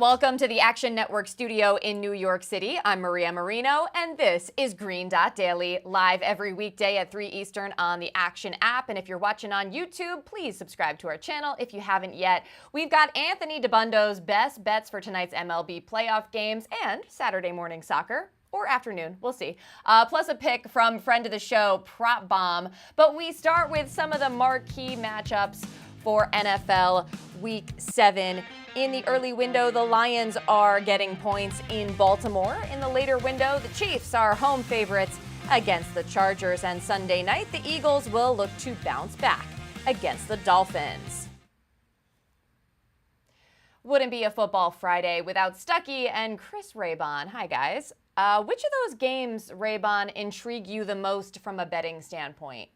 Welcome to the Action Network studio in New York City. I'm Maria Marino, and this is Green Dot Daily, live every weekday at 3 Eastern on the Action app. And if you're watching on YouTube, please subscribe to our channel if you haven't yet. We've got Anthony Dabbundo's best bets for tonight's MLB playoff games and Saturday morning soccer. Or afternoon, we'll see. Plus a pick from friend of the show, Prop Bomb. But we start with some of the marquee matchups for NFL Week 7. In the early window, the Lions are getting points in Baltimore. In the later window, the Chiefs are home favorites against the Chargers. And Sunday night, the Eagles will look to bounce back against the Dolphins. Wouldn't be a football Friday without Stuckey and Chris Raybon. Hi, guys. Which of those games, Raybon, intrigue you the most from a betting standpoint?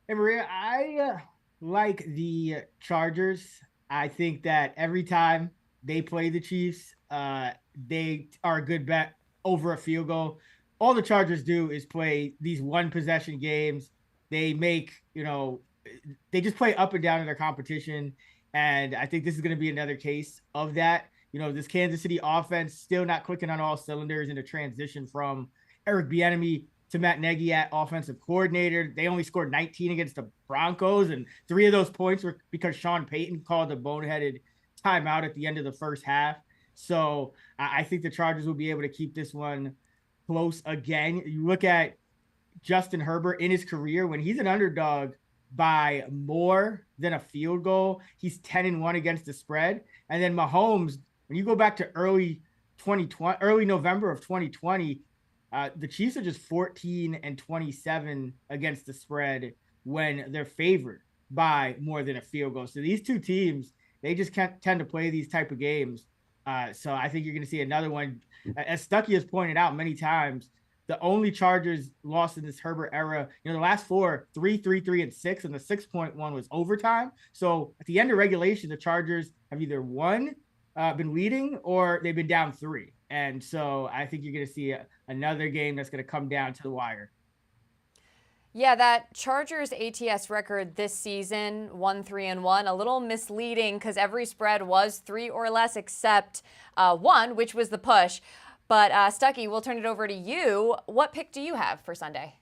Hey, Maria, I like the Chargers. I think that every time they play the Chiefs, they are a good bet over a field goal. All the Chargers do is play these one-possession games. They make, they just play up and down in their competition. And I think this is going to be another case of that. This Kansas City offense still not clicking on all cylinders in the transition from Eric Bieniemy to Matt Nagy at offensive coordinator. They only scored 19 against the Broncos, and 3 of those points were because Sean Payton called a boneheaded timeout at the end of the first half. So I think the Chargers will be able to keep this one close again. You look at Justin Herbert in his career, when he's an underdog by more than a field goal, he's 10-1 against the spread. And then Mahomes, when you go back to early November of 2020, the Chiefs are just 14-27 against the spread when they're favored by more than a field goal. So these two teams, they just can't tend to play these type of games. So I think you're going to see another one. As Stuckey has pointed out many times, the only Chargers lost in this Herbert era, the last 4, 3, 3, 3, and 6, and the 6-point one was overtime. So at the end of regulation, the Chargers have either been leading, or they've been down 3. And so I think you're going to see another game that's going to come down to the wire. Yeah, that Chargers ATS record this season, 1-3-1, a little misleading because every spread was 3 or less except one, which was the push. But Stuckey, we'll turn it over to you. What pick do you have for Sunday?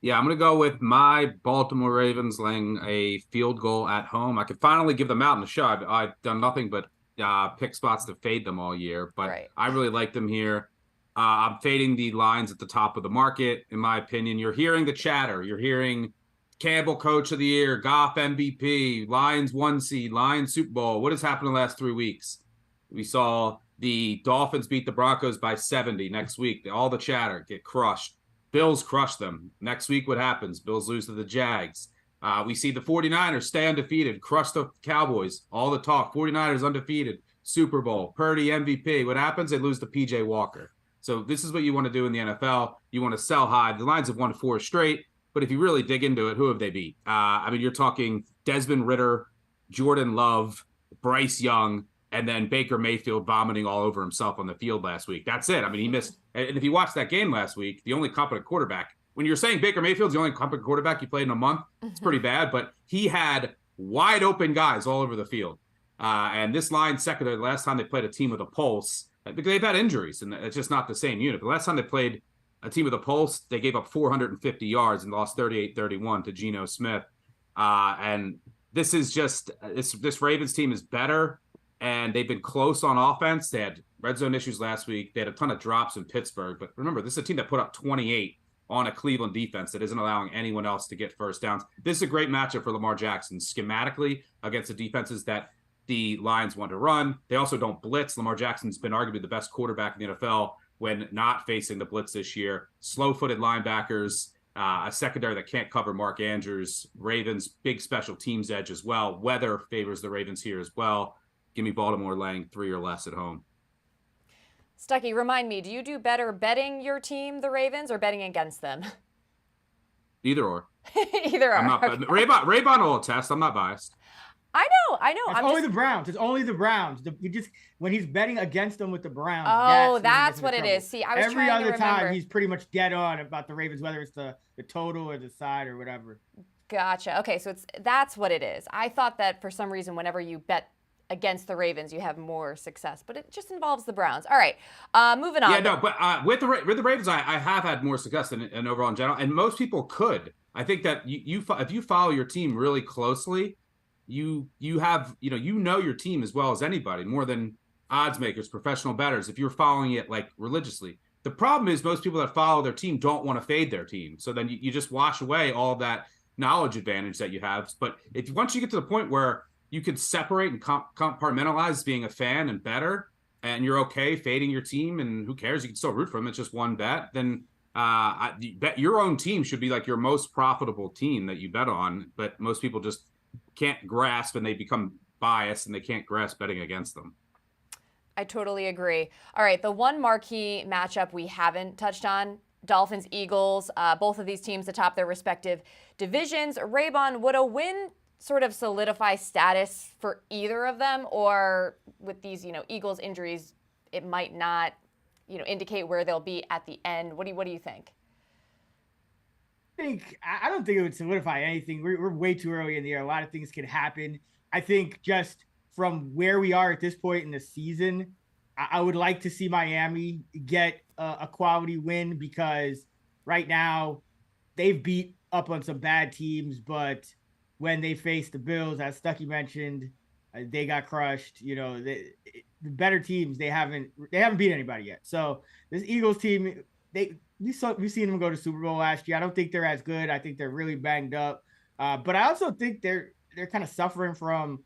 Yeah, I'm going to go with my Baltimore Ravens laying a field goal at home. I could finally give them out in the show. I've done nothing but pick spots to fade them all year, but right. I really like them here. I'm fading the lines at the top of the market, in my opinion. You're hearing the chatter. You're hearing Campbell Coach of the Year, Goff MVP, Lions 1 seed, Lions Super Bowl. What has happened in the last 3 weeks? We saw the Dolphins beat the Broncos by 70. Next week, all the chatter, get crushed. Bills crush them. Next week, what happens? Bills lose to the Jags. We see the 49ers stay undefeated, crush the Cowboys, all the talk. 49ers undefeated, Super Bowl, Purdy MVP. What happens? They lose to P.J. Walker. So this is what you want to do in the NFL. You want to sell high. The Lions have won 4 straight, but if you really dig into it, who have they beat? You're talking Desmond Ridder, Jordan Love, Bryce Young, and then Baker Mayfield vomiting all over himself on the field last week. That's it. He missed. And if you watched that game last week, the only competent quarterback, when you're saying Baker Mayfield's the only competent quarterback you played in a month, it's pretty bad, but he had wide open guys all over the field. And this line secondary, the last time they played a team with a pulse, because they've had injuries, and it's just not the same unit. The last time they played a team with a pulse, they gave up 450 yards and lost 38-31 to Geno Smith. And this is just this Ravens team is better, and they've been close on offense. They had red zone issues last week. They had a ton of drops in Pittsburgh. But remember, this is a team that put up 28 on a Cleveland defense that isn't allowing anyone else to get first downs. This is a great matchup for Lamar Jackson schematically against the defenses that the Lions want to run. They also don't blitz. Lamar Jackson's been arguably the best quarterback in the NFL when not facing the blitz this year. Slow-footed linebackers, a secondary that can't cover Mark Andrews. Ravens, big special teams edge as well. Weather favors the Ravens here as well. Give me Baltimore laying 3 or less at home. Stuckey, remind me, do you do better betting your team, the Ravens, or betting against them? Either or. Either or. I'm not, okay. Raybon will attest. I'm not biased. I know. It's only the Browns. It's only the Browns. When he's betting against them with the Browns. Oh, that's what it is. See, I was every trying other to remember. time he's pretty much dead on about the Ravens, whether it's the total or the side or whatever. Gotcha. Okay, so that's what it is. I thought that for some reason, whenever you bet against the Ravens, you have more success, but it just involves the Browns. All right, moving on. Yeah, no, but with the Ravens, I have had more success than overall in general, and most people could. I think that if you follow your team really closely, you have you know your team as well as anybody, more than odds makers, professional bettors. If you're following it like religiously, the problem is most people that follow their team don't want to fade their team, so then you just wash away all that knowledge advantage that you have. But if once you get to the point where you could separate and compartmentalize being a fan and better, and you're okay fading your team, and who cares? You can still root for them. It's just one bet. Then bet your own team should be like your most profitable team that you bet on. But most people just can't grasp, and they become biased, and they can't grasp betting against them. I totally agree. All right, the one marquee matchup we haven't touched on, Dolphins, Eagles, both of these teams atop their respective divisions. Raybon, would a win sort of solidify status for either of them, or with these, Eagles injuries, it might not, indicate where they'll be at the end? What do you think? I don't think it would solidify anything. We're way too early in the year. A lot of things can happen. I think just from where we are at this point in the season, I would like to see Miami get a quality win, because right now they've beat up on some bad teams, but when they faced the Bills, as Stuckey mentioned, they got crushed. The better teams, they haven't beat anybody yet. So this Eagles team, we've seen them go to Super Bowl last year. I don't think they're as good. I think they're really banged up. But I also think they're kind of suffering from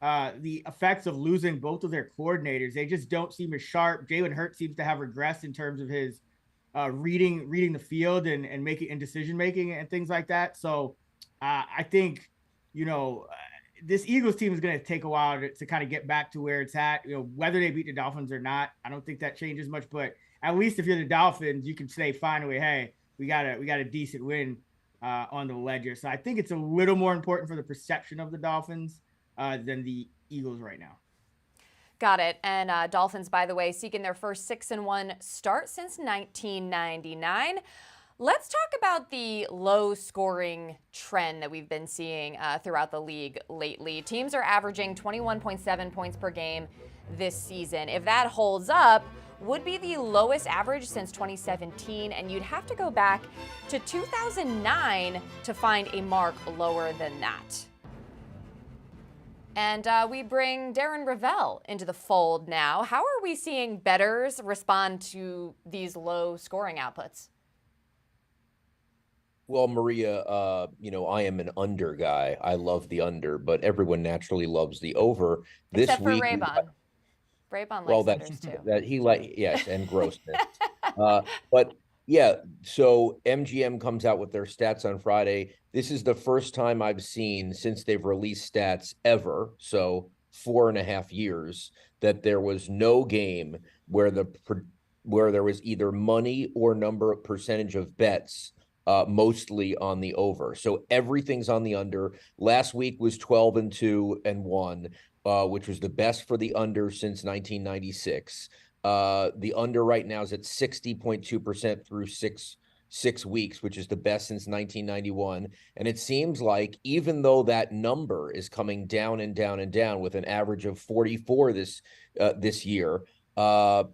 the effects of losing both of their coordinators. They just don't seem as sharp. Jalen Hurts seems to have regressed in terms of his reading the field and making decision making and things like that. So I think this Eagles team is going to take a while to kind of get back to where it's at. Whether they beat the Dolphins or not, I don't think that changes much. But at least if you're the Dolphins, you can say finally, hey, we got a decent win on the ledger. So I think it's a little more important for the perception of the Dolphins than the Eagles right now. Got it. And Dolphins, by the way, seeking their first 6-1 start since 1999. Let's talk about the low scoring trend that we've been seeing throughout the league lately. Teams are averaging 21.7 points per game this season. If that holds up, would be the lowest average since 2017, and you'd have to go back to 2009 to find a mark lower than that. And we bring Darren Rovell into the fold now. How are we seeing bettors respond to these low scoring outputs? Well, Maria, I am an under guy. I love the under, but everyone naturally loves the over. Except for Raybon. Raybon likes unders too. Yes, and grossness. But yeah, so MGM comes out with their stats on Friday. This is the first time I've seen since they've released stats ever, so 4.5 years, that there was no game where there was either money or percentage of bets mostly on the over. So everything's on the under. Last week was 12-2-1, which was the best for the under since 1996. The under right now is at 60.2% through six weeks, which is the best since 1991. And it seems like even though that number is coming down and down and down with an average of 44 this year,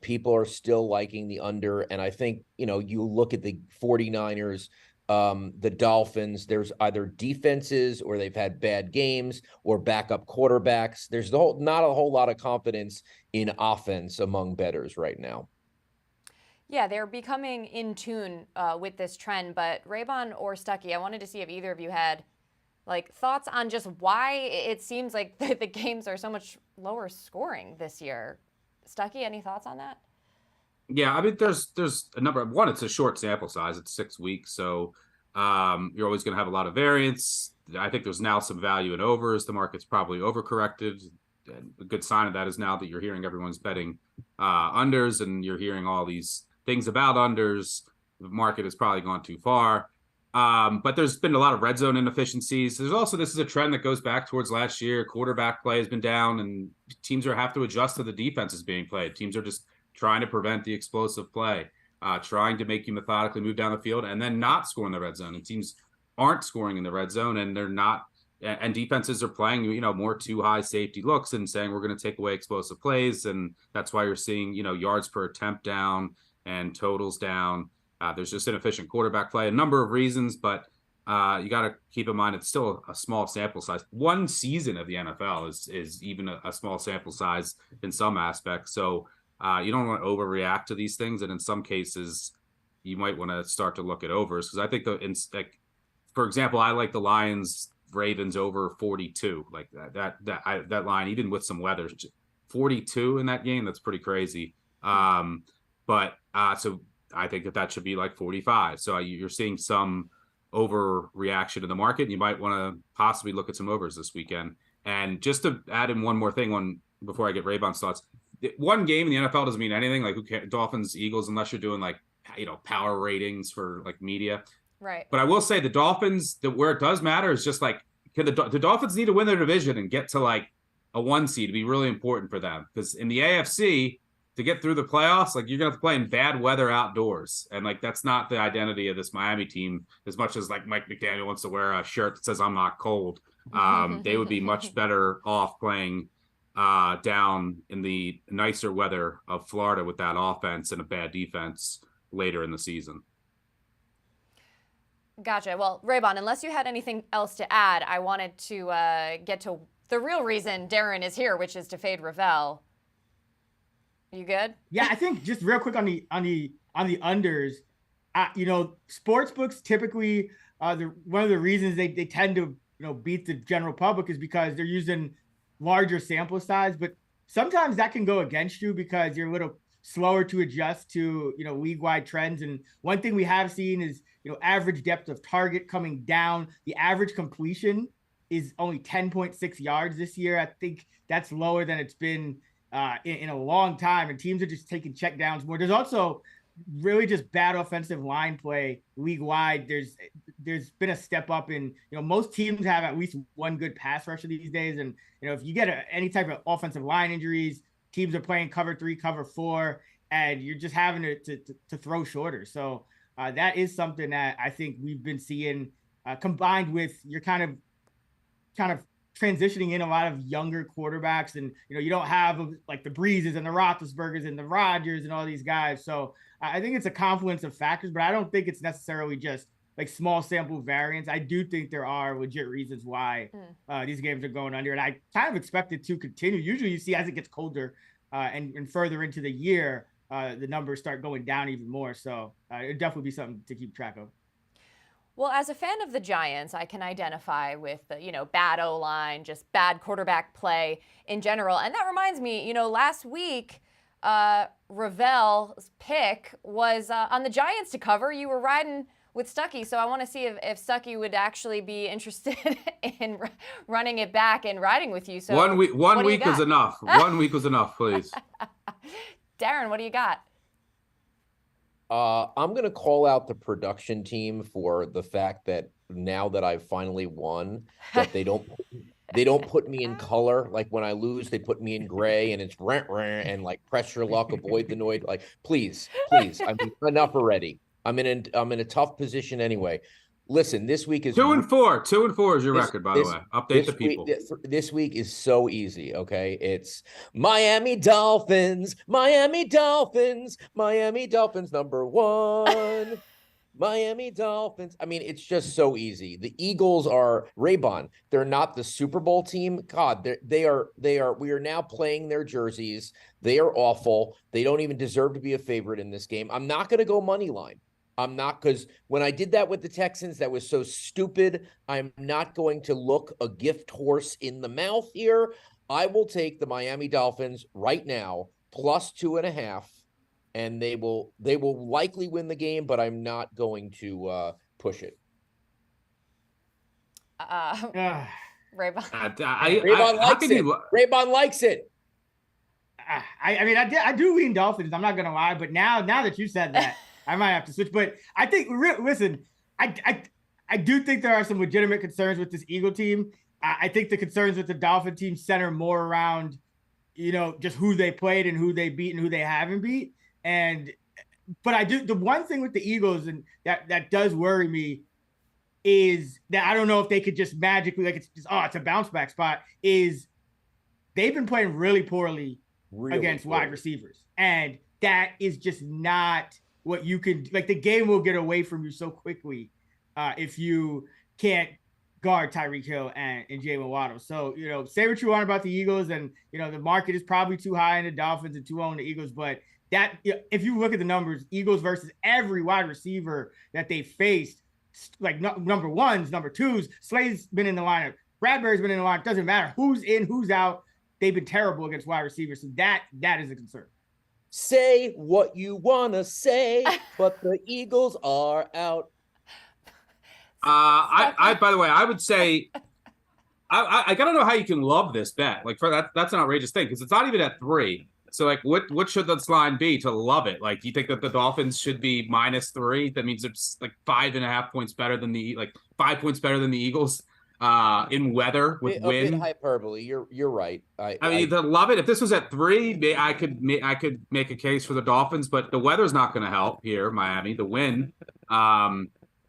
people are still liking the under. And I think, you look at the 49ers, the Dolphins, there's either defenses or they've had bad games or backup quarterbacks. There's not a whole lot of confidence in offense among bettors right now. Yeah, they're becoming in tune with this trend. But Raybon or Stuckey, I wanted to see if either of you had thoughts on just why it seems like the games are so much lower scoring this year. Stuckey, any thoughts on that? Yeah, I mean, there's a number of one. It's a short sample size. It's 6 weeks, so you're always going to have a lot of variance. I think there's now some value in overs. The market's probably overcorrected. And a good sign of that is now that you're hearing everyone's betting unders, and you're hearing all these things about unders. The market has probably gone too far. But there's been a lot of red zone inefficiencies. There's also, this is a trend that goes back towards last year. Quarterback play has been down, and teams have to adjust to the defenses being played. Teams are just trying to prevent the explosive play, trying to make you methodically move down the field and then not score in the red zone. And teams aren't scoring in the red zone, and they're not and defenses are playing, more too high safety looks and saying we're going to take away explosive plays. And that's why you're seeing, yards per attempt down and totals down. There's just inefficient quarterback play, a number of reasons, but you got to keep in mind it's still a small sample size. One season of the NFL is even a small sample size in some aspects. So you don't want to overreact to these things. And in some cases, you might want to start to look at overs, because I think for example, I like the Lions Ravens over 42, like that line, even with some weather, 42 in that game. That's pretty crazy. But so I think that should be like 45. So you're seeing some overreaction in the market. You might want to possibly look at some overs this weekend. And just to add in one more thing before I get Raybon's thoughts, one game in the NFL doesn't mean anything. Like, who cares? Dolphins, Eagles, unless you're doing like, power ratings for like media. Right. But I will say the Dolphins, where it does matter is just like, the Dolphins need to win their division and get to like a 1 seed to be really important for them. Because in the AFC, to get through the playoffs, like, you're going to have to play in bad weather outdoors. And like, that's not the identity of this Miami team, as much as like Mike McDaniel wants to wear a shirt that says I'm not cold. They would be much better off playing down in the nicer weather of Florida with that offense and a bad defense later in the season. Gotcha. Well, Raybon, unless you had anything else to add, I wanted to get to the real reason Darren is here, which is to fade Rovell. You good? Yeah, I think just real quick on the unders, sports books typically one of the reasons they tend to beat the general public is because they're using larger sample size, but sometimes that can go against you because you're a little slower to adjust to league-wide trends. And one thing we have seen is average depth of target coming down. The average completion is only 10.6 yards this year. I think that's lower than it's been in a long time, and teams are just taking check downs more. There's also really just bad offensive line play league-wide. There's been a step up in, most teams have at least one good pass rusher these days. And, if you get any type of offensive line injuries, teams are playing cover 3, cover 4, and you're just having to throw shorter. So that is something that I think we've been seeing, combined with you're kind of transitioning in a lot of younger quarterbacks, and you don't have like the Breezes and the Roethlisbergers and the Rodgers and all these guys. So I think it's a confluence of factors, but I don't think it's necessarily just like small sample variance. I do think there are legit reasons why these games are going under, and I kind of expect it to continue. Usually you see as it gets colder and further into the year, the numbers start going down even more. So it'd definitely be something to keep track of. Well, as a fan of the Giants, I can identify with the, bad O-line, just bad quarterback play in general. And that reminds me, last week, Rovell's pick was on the Giants to cover. You were riding with Stuckey, so I want to see if Stuckey would actually be interested in running it back and riding with you. So one week was enough. 1 week was enough, please. Darren, what do you got? I'm going to call out the production team for the fact that now that I've finally won, that they don't put me in color. Like when I lose, they put me in gray, and it's rant and like press your luck, avoid the noise. Like, please. I mean, enough already. I'm in a tough position anyway. Listen, this week is 2-4. 2-4 is your record, by the way. Update the people. This week is so easy. Okay, it's Miami Dolphins, Miami Dolphins, Miami Dolphins #1. Miami Dolphins. I mean, it's just so easy. The Eagles are Raybon. They're not the Super Bowl team. God, they are. We are now playing their jerseys. They are awful. They don't even deserve to be a favorite in this game. I'm not going to go money line. I'm not, because when I did that with the Texans, that was so stupid. I'm not going to look a gift horse in the mouth here. I will take the Miami Dolphins right now, +2.5, and they will likely win the game, but I'm not going to push it. Raybon. Raybon likes it. Raybon likes it. I mean, I do lean Dolphins. I'm not gonna lie, but now that you said that, I might have to switch. But I think, listen, I do think there are some legitimate concerns with this Eagle team. I think the concerns with the Dolphin team center more around, just who they played and who they beat and who they haven't beat. But I do, the one thing with the Eagles, and that does worry me, is that I don't know if they could just magically, like it's just, it's a bounce back spot, is they've been playing really poorly against wide receivers. And that is just not what you can, like the game will get away from you so quickly if you can't guard Tyreek Hill and Jalen Waddle. So, say what you want about the Eagles, and, the market is probably too high in the Dolphins and too low in the Eagles, but that, if you look at the numbers, Eagles versus every wide receiver that they faced, like number ones, number twos, Slade's been in the lineup, Bradbury's been in the lineup, doesn't matter who's in, who's out, they've been terrible against wide receivers. So that is a concern. Say what you want to say, but the Eagles are out. By the way, I would say, I gotta know how you can love this bet. Like for that's an outrageous thing because it's not even at 3. So like, what should this line be to love it? Like, do you think that the Dolphins should be -3? That means it's like 5.5 points better than 5 points better than the Eagles in weather with wind. A bit hyperbole. You're right. I mean, to love it. If this was at 3, I could make a case for the Dolphins, but the weather's not going to help here, Miami. The wind.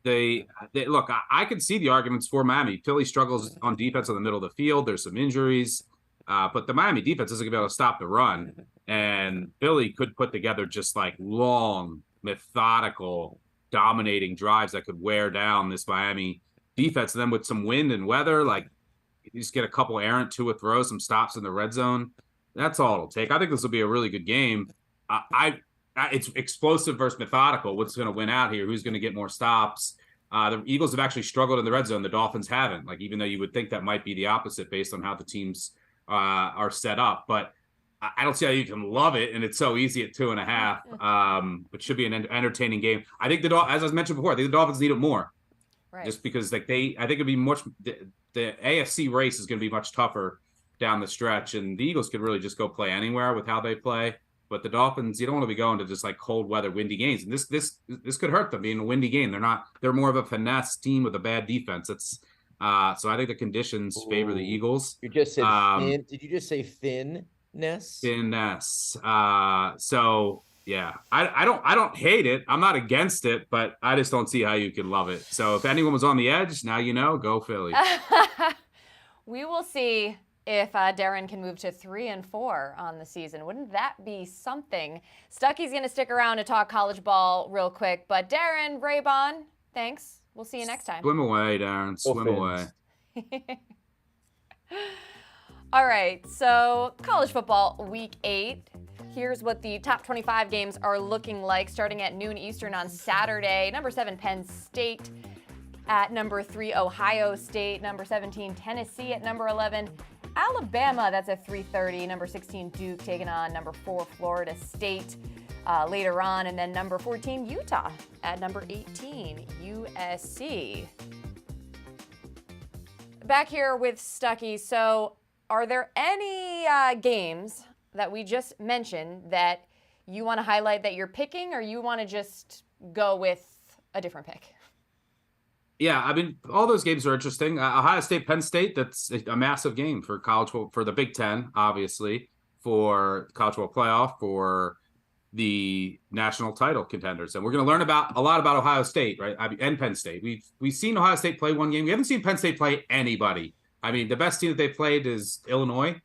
They look. I can see the arguments for Miami. Philly struggles on defense in the middle of the field. There's some injuries, but the Miami defense isn't going to be able to stop the run. And Philly could put together just like long, methodical, dominating drives that could wear down this Miami defense. And then with some wind and weather, like you just get a couple errant 2 throws, some stops in the red zone. That's all it'll take. I think this will be a really good game. It's explosive versus methodical. What's going to win out here? Who's going to get more stops? The Eagles have actually struggled in the red zone. The Dolphins haven't. Like, even though you would think that might be the opposite based on how the teams are set up, but I don't see how you can love it. And it's so easy at 2.5. But should be an entertaining game. I think as I mentioned before, I think the Dolphins need it more, right? Just because like I think it'd be much. The AFC race is going to be much tougher down the stretch, and the Eagles could really just go play anywhere with how they play. But the Dolphins, you don't want to be going to just like cold weather, windy games. And this could hurt them being a windy game. They're more of a finesse team with a bad defense. It's so I think the conditions favor the Eagles. You just said thin. Did you just say thinness? Thinness. So yeah, I don't hate it. I'm not against it, but I just don't see how you can love it. So if anyone was on the edge, now go Philly. We will see if Darren can move to 3-4 on the season. Wouldn't that be something? Stuckey's going to stick around to talk college ball real quick. But Darren, Raybon, thanks. We'll see you next time. Swim away, Darren. Swim away. All right, so college football week 8. Here's what the top 25 games are looking like, starting at noon Eastern on Saturday. Number 7, Penn State at number 3, Ohio State. Number 17, Tennessee at number 11. Alabama, that's at 3:30. Number 16, Duke taking on number 4, Florida State later on. And then number 14, Utah at number 18, USC. Back here with Stuckey. So are there any games that we just mentioned that you want to highlight that you're picking, or you want to just go with a different pick? Yeah, I mean, all those games are interesting. Ohio State, Penn State, that's a massive game for college football, for the Big Ten, obviously, for college football playoff, for the national title contenders. And we're going to learn a lot about Ohio State, right? And Penn State. We've seen Ohio State play one game. We haven't seen Penn State play anybody. I mean, the best team that they played is Illinois.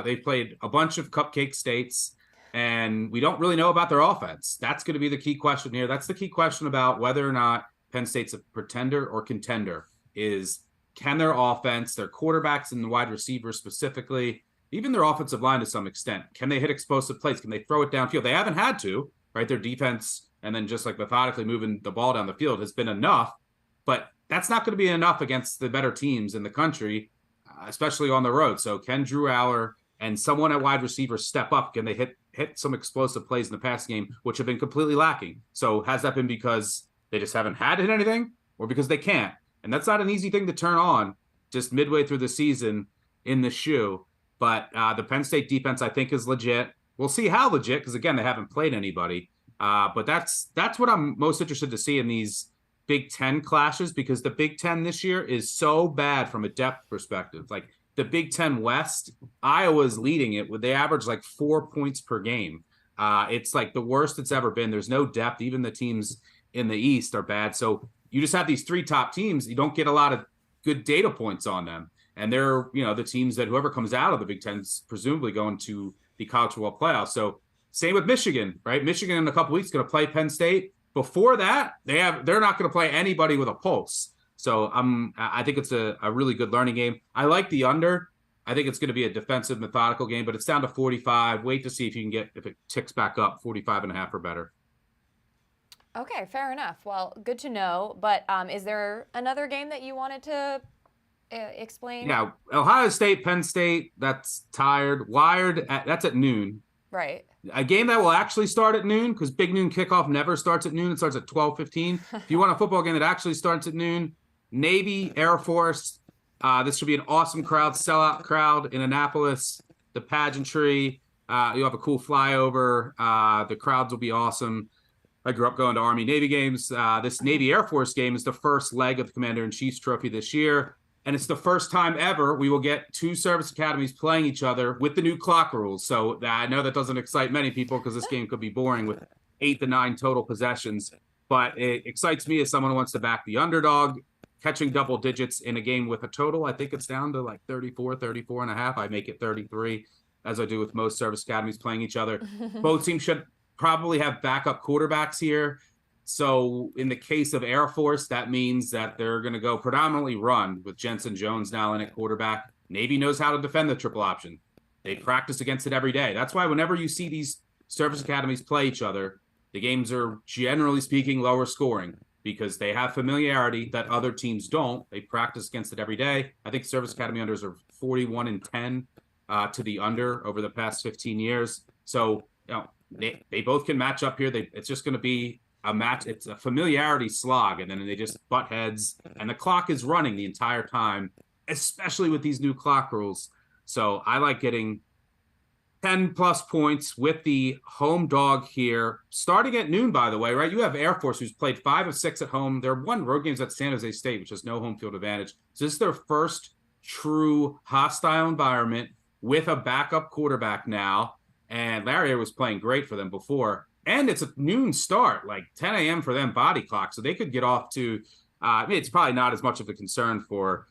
They played a bunch of cupcake states, and we don't really know about their offense. That's going to be the key question here. That's the key question about whether or not Penn State's a pretender or contender, is can their offense, their quarterbacks and the wide receivers specifically, even their offensive line to some extent, can they hit explosive plays? Can they throw it downfield? They haven't had to, right? Their defense and then just like methodically moving the ball down the field has been enough, but that's not going to be enough against the better teams in the country, especially on the road. So can Drew Aller and someone at wide receiver step up? Can they hit some explosive plays in the pass game, which have been completely lacking? So has that been because they just haven't had to hit anything, or because they can't? And that's not an easy thing to turn on just midway through the season in the shoe. But the Penn State defense, I think, is legit. We'll see how legit, because, again, they haven't played anybody. But that's what I'm most interested to see in these Big Ten clashes, because the Big Ten this year is so bad from a depth perspective. Like the Big Ten West, Iowa's leading it. They average like 4 points per game. It's like the worst it's ever been. There's no depth. Even the teams in the East are bad. So you just have these 3 top teams. You don't get a lot of good data points on them. And they're, the teams that whoever comes out of the Big Ten is presumably going to the college football playoffs. So same with Michigan, right? Michigan in a couple weeks going to play Penn State. Before that, they're not going to play anybody with a pulse. So I think it's a really good learning game. I like the under. I think it's going to be a defensive, methodical game, but it's down to 45. Wait to see if it ticks back up 45.5 or better. Okay, fair enough. Well, good to know. But is there another game that you wanted to explain? Yeah, Ohio State, Penn State, that's tired. Wired, that's at noon. Right. A game that will actually start at noon, because Big Noon Kickoff never starts at noon. It starts at 12:15. If you want a football game that actually starts at noon, Navy, Air Force. This should be an awesome crowd, sellout crowd in Annapolis. The pageantry, you'll have a cool flyover. The crowds will be awesome. I grew up going to Army Navy games. This Navy Air Force game is the first leg of the Commander-in-Chief's trophy this year. And it's the first time ever we will get 2 service academies playing each other with the new clock rules. So I know that doesn't excite many people because this game could be boring with 8 to 9 total possessions. But it excites me as someone who wants to back the underdog. Catching double digits in a game with a total, I think it's down to like 34.5. I make it 33, as I do with most service academies playing each other. Both teams should probably have backup quarterbacks here. So in the case of Air Force, that means that they're going to go predominantly run with Jensen Jones now in at quarterback. Navy knows how to defend the triple option. They practice against it every day. That's why whenever you see these service academies play each other, the games are generally speaking lower scoring because they have familiarity that other teams don't. They practice against it every day. I think service academy unders are 41-10 to the under over the past 15 years. So they both can match up here. It's just going to be a match. It's a familiarity slog, and then they just butt heads, and the clock is running the entire time, especially with these new clock rules. So I like getting 10 plus points with the home dog here, starting at noon, by the way, right? You have Air Force, who's played 5 of 6 at home. They're 1 road games at San Jose State, which has no home field advantage. So this is their first true hostile environment with a backup quarterback now. And Larry was playing great for them before. And it's a noon start, like 10 a.m. for them body clock. So they could get off to, it's probably not as much of a concern for,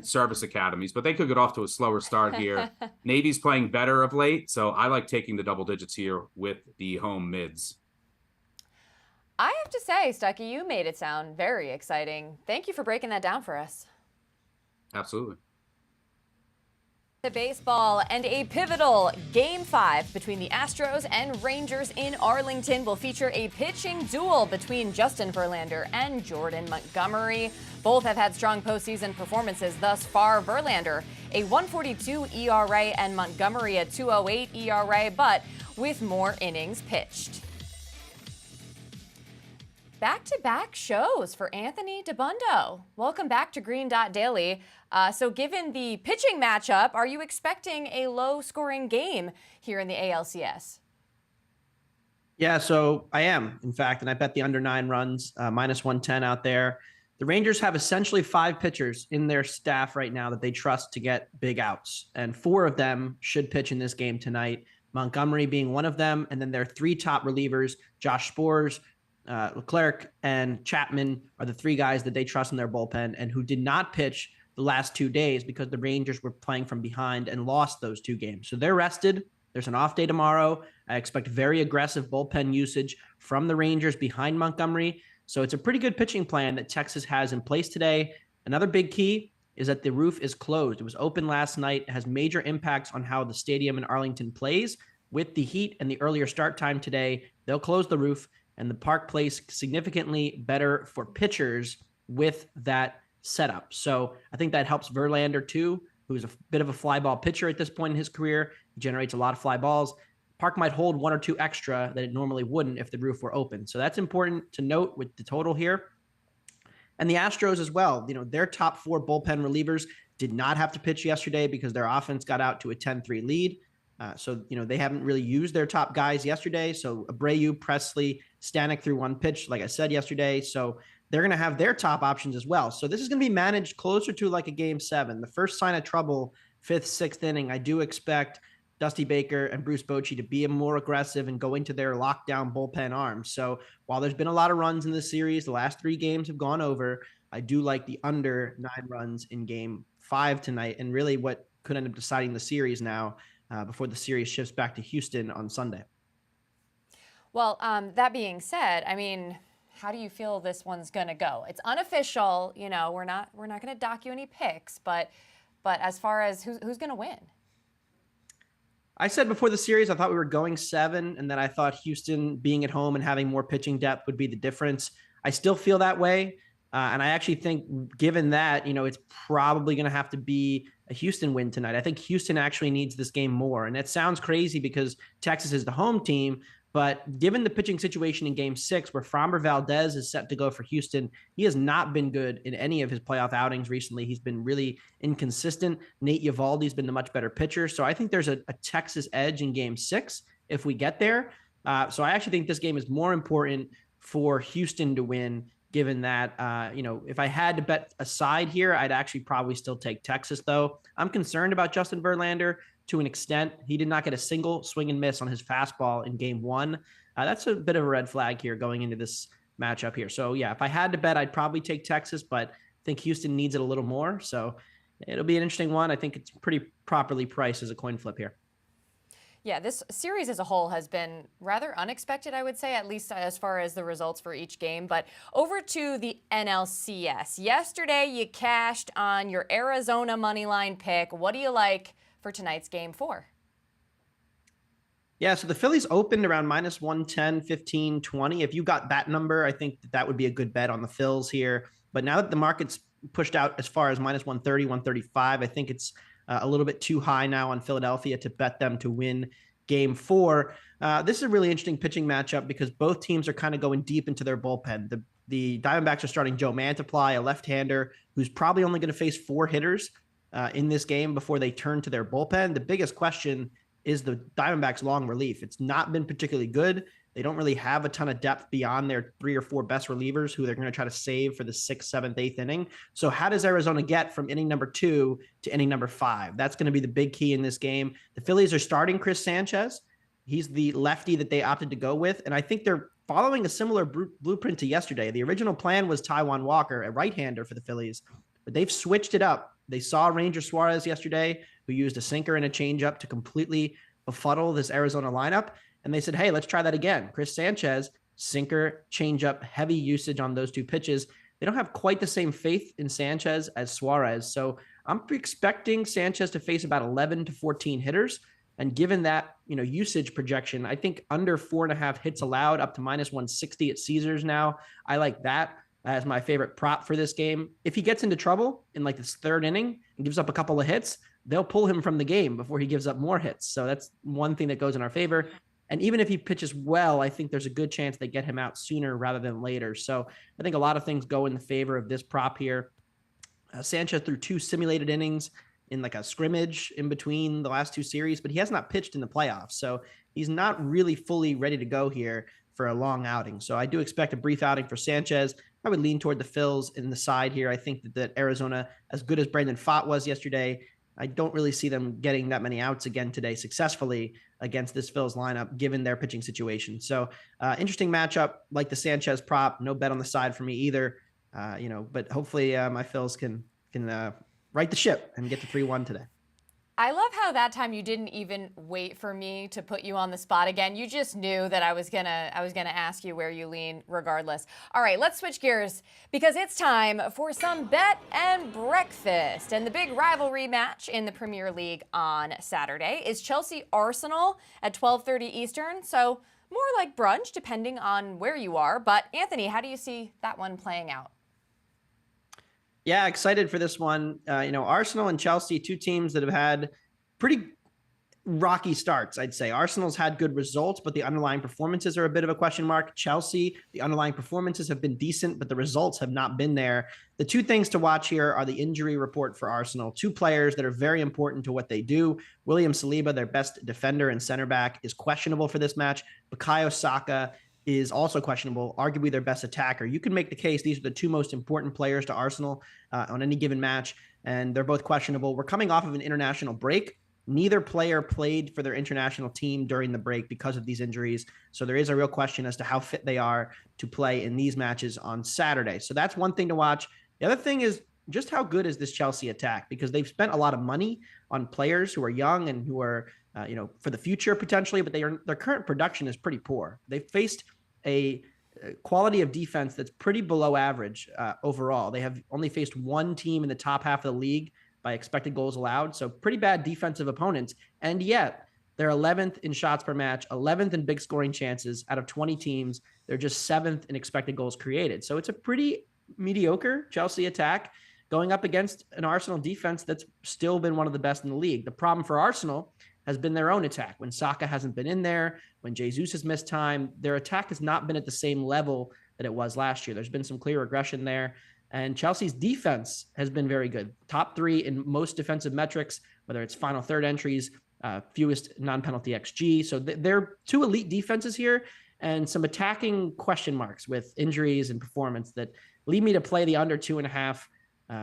service academies, but they could get off to a slower start here. Navy's playing better of late. So I like taking the double digits here with the home mids. I have to say, Stuckey, you made it sound very exciting. Thank you for breaking that down for us. Absolutely. Baseball and a pivotal Game 5 between the Astros and Rangers in Arlington will feature a pitching duel between Justin Verlander and Jordan Montgomery. Both have had strong postseason performances thus far. Verlander, a 1.42 ERA, and Montgomery, a 2.08 ERA, but with more innings pitched. Back-to-back shows for Anthony Dabbundo. Welcome back to Green Dot Daily. So given the pitching matchup, are you expecting a low-scoring game here in the ALCS? Yeah, so I am, in fact, and I bet the under 9 runs, minus 110 out there. The Rangers have essentially 5 pitchers in their staff right now that they trust to get big outs, and 4 of them should pitch in this game tonight, Montgomery being one of them, and then their 3 top relievers, Josh Sborz, Leclerc, and Chapman are the 3 guys that they trust in their bullpen and who did not pitch the last 2 days because the Rangers were playing from behind and lost those 2 games. So they're rested. There's an off day tomorrow. I expect very aggressive bullpen usage from the Rangers behind Montgomery. So it's a pretty good pitching plan that Texas has in place today. Another big key is that the roof is closed. It was open last night. It has major impacts on how the stadium in Arlington plays. With the heat and the earlier start time today, they'll close the roof, and the park plays significantly better for pitchers with that setup. So I think that helps Verlander too, who's a bit of a fly ball pitcher at this point in his career. He generates a lot of fly balls. Park might hold 1 or 2 extra that it normally wouldn't if the roof were open. So that's important to note with the total here. And the Astros as well. Their top 4 bullpen relievers did not have to pitch yesterday because their offense got out to a 10-3 lead. So they haven't really used their top guys yesterday. So Abreu, Presley, Stanek threw 1 pitch, like I said yesterday. So they're going to have their top options as well. So this is going to be managed closer to like a Game 7. The first sign of trouble, 5th, 6th inning, I do expect Dusty Baker and Bruce Bochy to be more aggressive and go into their lockdown bullpen arms. So while there's been a lot of runs in this series, the last 3 games have gone over. I do like the under 9 runs in game 5 tonight, and really what could end up deciding the series now before the series shifts back to Houston on Sunday. Well, that being said, I mean, how do you feel this one's going to go? It's unofficial, you know, we're not going to dock you any picks, but as far as who's going to win? I said before the series, I thought we were going 7, and then I thought Houston being at home and having more pitching depth would be the difference. I still feel that way. And I actually think, given that, you know, it's probably going to have to be a Houston win tonight. I think Houston actually needs this game more. And it sounds crazy because Texas is the home team. But given the pitching situation in game 6, where Framber Valdez is set to go for Houston, he has not been good in any of his playoff outings recently. He's been really inconsistent. Nate Eovaldi's been the much better pitcher. So I think there's a Texas edge in game 6 if we get there. So I actually think this game is more important for Houston to win, given that, you know, if I had to bet a side here, I'd actually probably still take Texas, though. I'm concerned about Justin Verlander to an extent. He did not get a single swing and miss on his fastball in game 1. That's a bit of a red flag here going into this matchup here. So, yeah, if I had to bet, I'd probably take Texas, but I think Houston needs it a little more. So it'll be an interesting one. I think it's pretty properly priced as a coin flip here. Yeah, this series as a whole has been rather unexpected, I would say, at least as far as the results for each game. But over to the NLCS. Yesterday, you cashed on your Arizona moneyline pick. What do you like for tonight's game 4? Yeah, so the Phillies opened around minus 110, 15, 20. If you got that number, I think that would be a good bet on the Phils here. But now that the market's pushed out as far as minus 130, 135, I think it's a little bit too high now on Philadelphia to bet them to win game 4. This is a really interesting pitching matchup because both teams are kind of going deep into their bullpen. The Diamondbacks are starting Joe Mantiply, a left-hander who's probably only going to face 4 hitters in this game before they turn to their bullpen. The biggest question is the Diamondbacks' long relief. It's not been particularly good. They don't really have a ton of depth beyond their 3 or 4 best relievers who they're going to try to save for the 6th, 7th, 8th inning. So how does Arizona get from inning number 2 to inning number 5? That's going to be the big key in this game. The Phillies are starting Chris Sanchez. He's the lefty that they opted to go with. And I think they're following a similar blueprint to yesterday. The original plan was Taijuan Walker, a right-hander for the Phillies, but they've switched it up. They saw Ranger Suarez yesterday, who used a sinker and a changeup to completely befuddle this Arizona lineup. And they said, hey, let's try that again. Chris Sanchez, sinker, changeup, heavy usage on those 2 pitches. They don't have quite the same faith in Sanchez as Suarez. So I'm expecting Sanchez to face about 11 to 14 hitters. And given that, you know, usage projection, I think under 4.5 hits allowed up to minus 160 at Caesars now. I like that as my favorite prop for this game. If he gets into trouble in like this 3rd inning and gives up a couple of hits, they'll pull him from the game before he gives up more hits. So that's one thing that goes in our favor. And even if he pitches well, I think there's a good chance they get him out sooner rather than later. So I think a lot of things go in the favor of this prop here. Sanchez threw 2 simulated innings in like a scrimmage in between the last 2 series, but he has not pitched in the playoffs. So he's not really fully ready to go here for a long outing. So I do expect a brief outing for Sanchez. I would lean toward the Phils in the side here. I think that Arizona, as good as Brandon Pfaadt was yesterday, I don't really see them getting that many outs again today successfully against this Phils lineup, given their pitching situation. So interesting matchup, like the Sanchez prop. No bet on the side for me either. But hopefully my Phils can right the ship and get to 3-1 today. I love how that time you didn't even wait for me to put you on the spot again. You just knew that I was gonna ask you where you lean regardless. All right, let's switch gears because it's time for some bet and breakfast. And the big rivalry match in the Premier League on Saturday is Chelsea Arsenal at 12:30 Eastern. So more like brunch depending on where you are. But Anthony, how do you see that one playing out? Yeah, excited for this one. Arsenal and Chelsea, 2 teams that have had pretty rocky starts, I'd say. Arsenal's had good results, but the underlying performances are a bit of a question mark. Chelsea, the underlying performances have been decent, but the results have not been there. The 2 things to watch here are the injury report for Arsenal. 2 players that are very important to what they do. William Saliba, their best defender and center back, is questionable for this match. Bukayo Saka is also questionable, arguably their best attacker. You can make the case these are the 2 most important players to Arsenal on any given match, and they're both questionable. We're coming off of an international break, Neither player played for their international team during the break because of these injuries. So there is a real question as to how fit they are to play in these matches on Saturday. So that's one thing to watch. The other thing is just how good is this Chelsea attack, because they've spent a lot of money on players who are young and who are, for the future potentially, but their current production is pretty poor. They've faced a quality of defense that's pretty below average overall. They have only faced one team in the top half of the league by expected goals allowed. So pretty bad defensive opponents. And yet they're 11th in shots per match, 11th in big scoring chances out of 20 teams. They're just 7th in expected goals created. So it's a pretty mediocre Chelsea attack going up against an Arsenal defense that's still been one of the best in the league. The problem for Arsenal has been their own attack. When Saka hasn't been in there, when Jesus has missed time, their attack has not been at the same level that it was last year. There's been some clear regression there. And Chelsea's defense has been very good. Top 3 in most defensive metrics, whether it's final third entries, fewest non-penalty XG. So they're 2 elite defenses here and some attacking question marks with injuries and performance that lead me to play the under 2.5.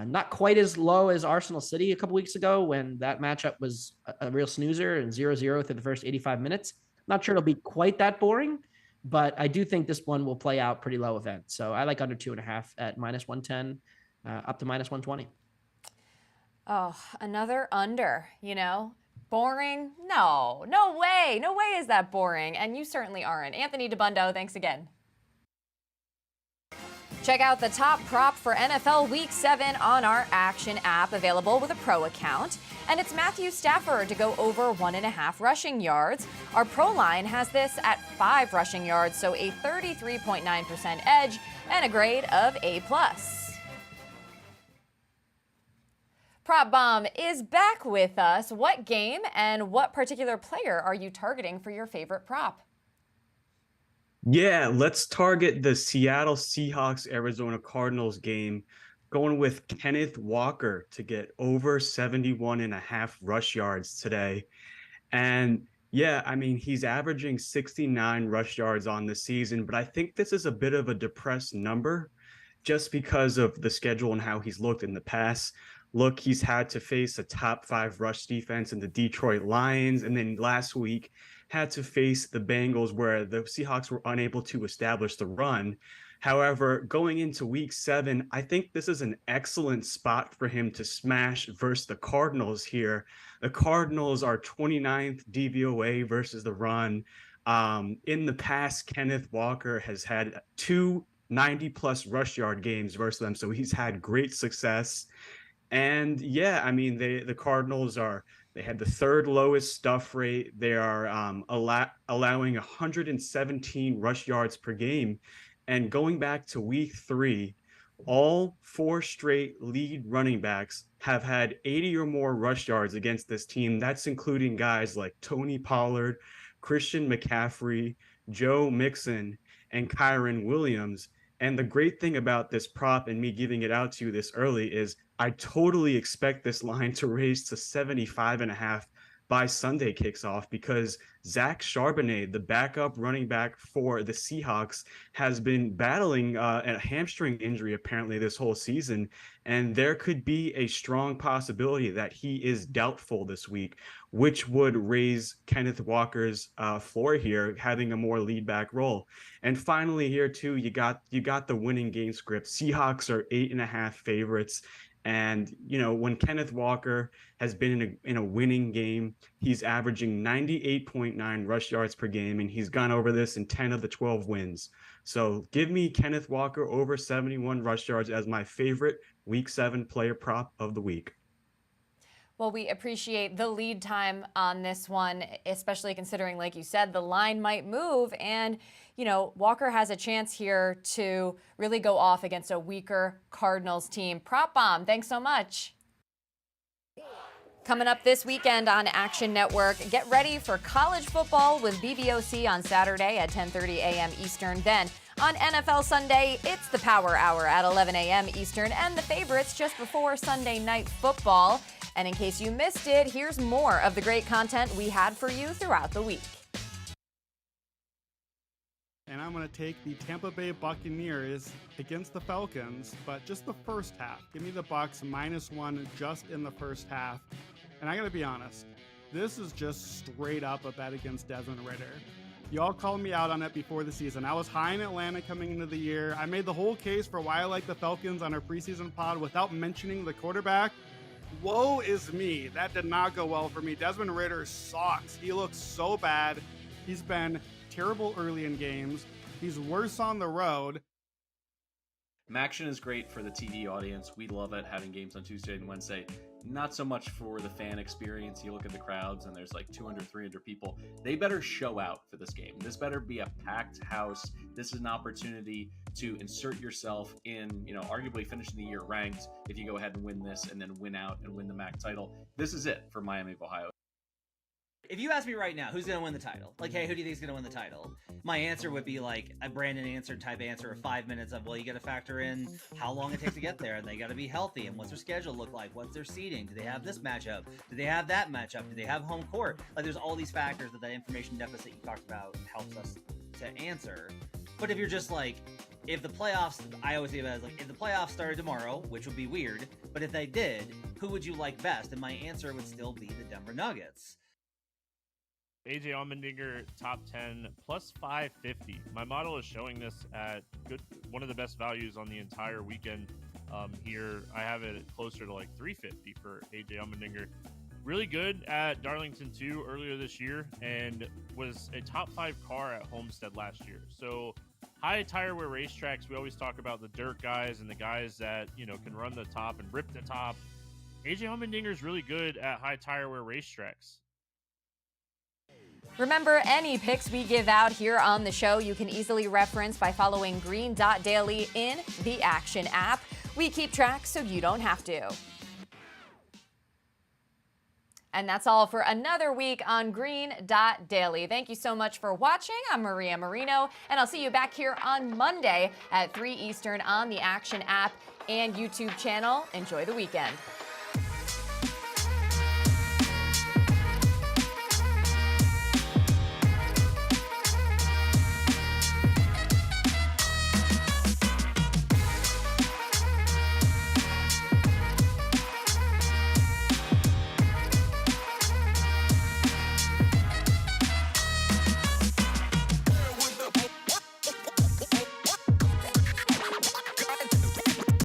Not quite as low as Arsenal City a couple weeks ago when that matchup was a real snoozer and 0-0 through the first 85 minutes. Not sure it'll be quite that boring, but I do think this one will play out pretty low event. So I like under 2.5 at -110 up to -120. Oh, another under, boring? No way. No way is that boring. And you certainly aren't. Anthony Dabbundo, thanks again. Check out the top prop for NFL Week 7 on our Action app, available with a pro account. And it's Matthew Stafford to go over 1.5 rushing yards. Our pro line has this at 5 rushing yards, so a 33.9% edge and a grade of A+. Prop Bomb is back with us. What game and what particular player are you targeting for your favorite prop? Yeah, let's target the Seattle Seahawks Arizona Cardinals game, going with Kenneth Walker to get over 71.5 rush yards today. And yeah, I mean, he's averaging 69 rush yards on the season, but I think this is a bit of a depressed number just because of the schedule and how he's looked in the past. Look, he's had to face a top 5 rush defense in the Detroit Lions, and then last week had to face the Bengals where the Seahawks were unable to establish the run. However, going into week 7, I think this is an excellent spot for him to smash versus the Cardinals here. The Cardinals are 29th DVOA versus the run. In the past, Kenneth Walker has had 2 90-plus rush yard games versus them, so he's had great success. And yeah, I mean, the Cardinals they had the 3rd lowest stuff rate. They are allowing 117 rush yards per game. And going back to week 3, all 4 straight lead running backs have had 80 or more rush yards against this team. That's including guys like Tony Pollard, Christian McCaffrey, Joe Mixon, and Kyron Williams. And the great thing about this prop and me giving it out to you this early is I totally expect this line to raise to 75.5 by Sunday kicks off, because Zach Charbonnet, the backup running back for the Seahawks, has been battling a hamstring injury apparently this whole season. And there could be a strong possibility that he is doubtful this week, which would raise Kenneth Walker's floor here, having a more lead back role. And finally here too, you got the winning game script. Seahawks are 8.5 favorites. And, when Kenneth Walker has been in a winning game, he's averaging 98.9 rush yards per game, and he's gone over this in 10 of the 12 wins. So give me Kenneth Walker over 71 rush yards as my favorite week 7 player prop of the week. Well, we appreciate the lead time on this one, especially considering, like you said, the line might move. And, Walker has a chance here to really go off against a weaker Cardinals team. Prop Bomb, thanks so much. Coming up this weekend on Action Network, get ready for college football with BBOC on Saturday at 10:30 a.m. Eastern. Then on NFL Sunday, it's the Power Hour at 11 a.m. Eastern and the favorites just before Sunday Night Football. And in case you missed it, here's more of the great content we had for you throughout the week. And I'm going to take the Tampa Bay Buccaneers against the Falcons, but just the first half. Give me the Bucs -1 just in the first half. And I got to be honest, This is just straight up a bet against Desmond Ridder. Y'all called me out on it before the season. I was high in Atlanta coming into the year. I made the whole case for why I like the Falcons on our preseason pod without mentioning the quarterback. Woe is me. That did not go well for me. Desmond Ridder sucks. He looks so bad. He's been terrible early in games. He's worse on the road. Maction is great for the TV audience. We love it, having games on Tuesday and Wednesday. Not so much for the fan experience. You look at the crowds and there's like 200, 300 people. They better show out for this game. This better be a packed house. This is an opportunity to insert yourself in, arguably finishing the year ranked if you go ahead and win this and then win out and win the MAC title. This is it for Miami of Ohio. If you ask me right now, who's going to win the title? Like, hey, who do you think is going to win the title? My answer would be like a Brandon answer type answer of 5 minutes of, well, you got to factor in how long it takes to get there, and they got to be healthy, and what's their schedule look like? What's their seating? Do they have this matchup? Do they have that matchup? Do they have home court? Like, there's all these factors that information deficit you talked about helps us to answer. But if you're just like, if the playoffs, I always think about it as like, if the playoffs started tomorrow, which would be weird, but if they did, who would you like best? And my answer would still be the Denver Nuggets. AJ Allmendinger top 10 plus 550. My model is showing this at one of the best values on the entire weekend. Here I have it closer to like 350 for AJ Allmendinger. Really good at Darlington 2 earlier this year, and was a top 5 car at Homestead last year. So high tire wear racetracks, we always talk about the dirt guys and the guys that can run the top and rip the top. AJ Allmendinger is really good at high tire wear racetracks. Remember, any picks we give out here on the show, you can easily reference by following Green Dot Daily in the Action app. We keep track so you don't have to. And that's all for another week on Green Dot Daily. Thank you so much for watching. I'm Maria Marino, and I'll see you back here on Monday at 3 Eastern on the Action app and YouTube channel. Enjoy the weekend.